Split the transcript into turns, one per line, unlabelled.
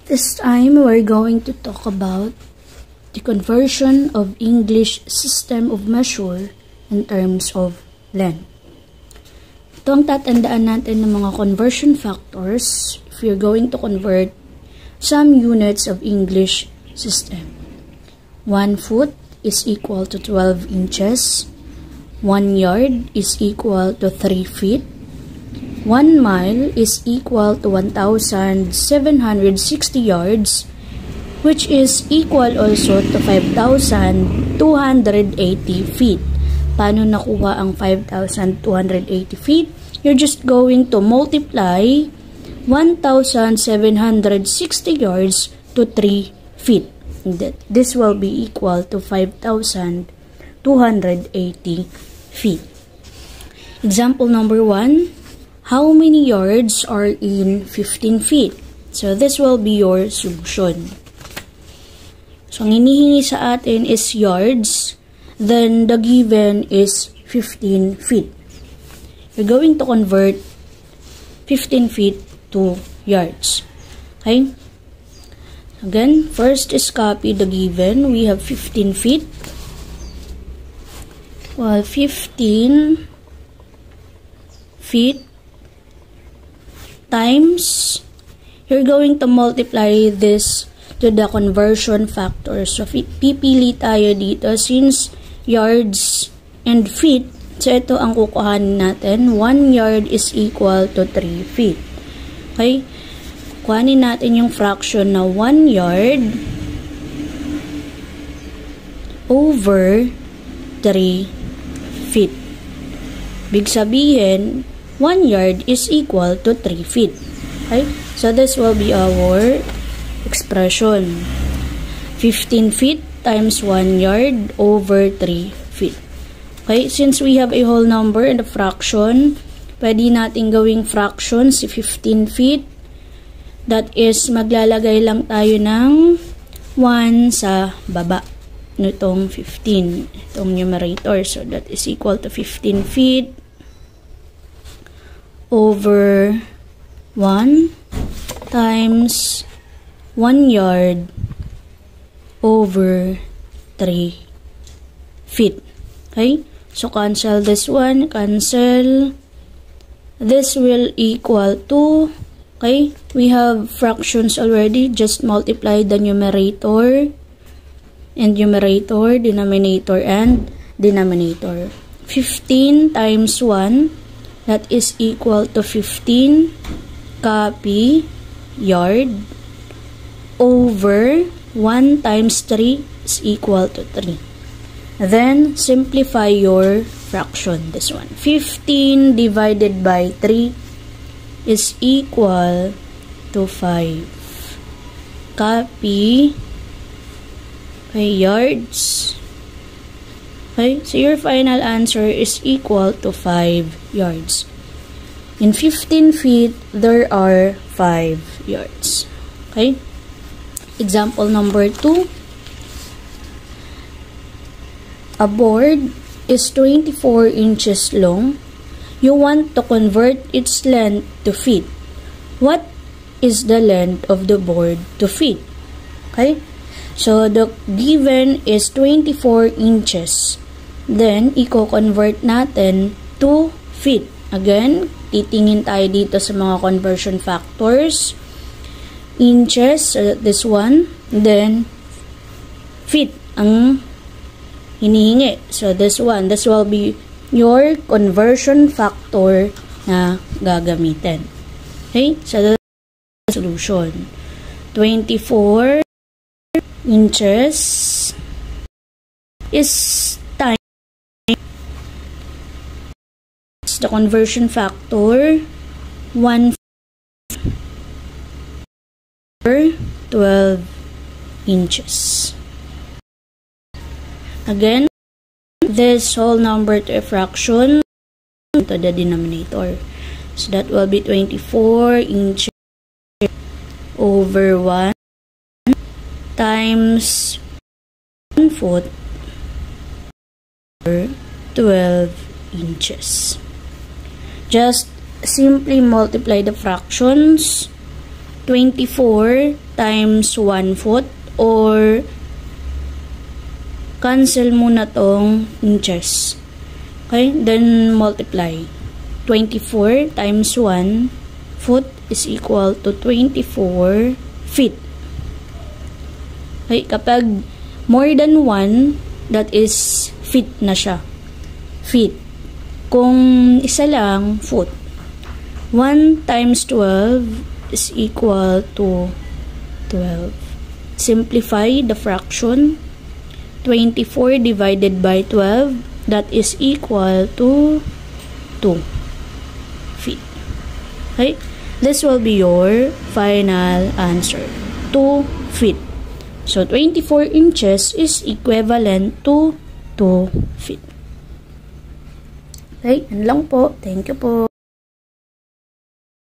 This time, we're going to talk about the conversion of English system of measure in terms of length. Ito ang tatandaan natin ng mga conversion factors if you're going to convert some units of English system. 1 foot is equal to 12 inches. 1 yard is equal to 3 feet. 1 mile is equal to 1,760 yards, which is equal also to 5,280 feet. Paano nakuha ang 5,280 feet? You're just going to multiply 1,760 yards to 3 feet. This will be equal to 5,280 feet. Example number 1. How many yards are in 15 feet? So, this will be your solution. So, ang hinihingi sa atin is yards. Then, the given is 15 feet. We're going to convert 15 feet to yards. Okay? Again, first is copy the given. We have 15 feet. Well, 15 feet times, you're going to multiply this to the conversion factor. So, pipili tayo dito since yards and feet. So, ito ang kukuhanin natin. 1 yard is equal to 3 feet. Okay? Kukuhanin natin yung fraction na 1 yard over 3 feet. Big sabihin, 1 yard is equal to 3 feet. Okay? So, this will be our expression. 15 feet times 1 yard over 3 feet. Okay? Since we have a whole number and a fraction, pwede natin gawing fraction si 15 feet. That is, maglalagay lang tayo ng 1 sa baba nitong 15. Itong numerator. So, that is equal to 15 feet over 1 times 1 yard over 3 feet. Okay? So, cancel this one. Cancel. This will equal to, okay? We have fractions already. Just multiply the numerator and numerator, denominator and denominator. 15 times 1. That is equal to 15 copy yard over 1 times 3 is equal to 3. Then, simplify your fraction. This one. 15 divided by 3 is equal to 5. Copy yards. Okay, so your final answer is equal to 5 yards. In 15 feet, there are 5 yards. Okay? Example number 2. A board is 24 inches long. You want to convert its length to feet. What is the length of the board to feet? Okay? So, the given is 24 inches. Then, i-convert natin to feet. Again, titingin tayo dito sa mga conversion factors. Inches, so this one. Then, feet ang hinihingi. So, this one. This will be your conversion factor na gagamitin. Okay? So, the solution. 24 inches is the conversion factor 1 over 12 inches. Again, this whole number to a fraction to the denominator. So that will be 24 inches over 1 times 1 foot over 12 inches. Just simply multiply the fractions. 24 times 1 foot, or cancel muna tong inches. Okay, then multiply. 24 times 1 foot is equal to 24 feet. Okay, kapag more than 1, that is feet na siya. Feet. Kung isa lang, foot. 1 times 12 is equal to 12. Simplify the fraction. 24 divided by 12, that is equal to 2 feet. Okay? This will be your final answer. 2 feet. So, 24 inches is equivalent to 2 feet. Okay? Yan lang po. Thank you po.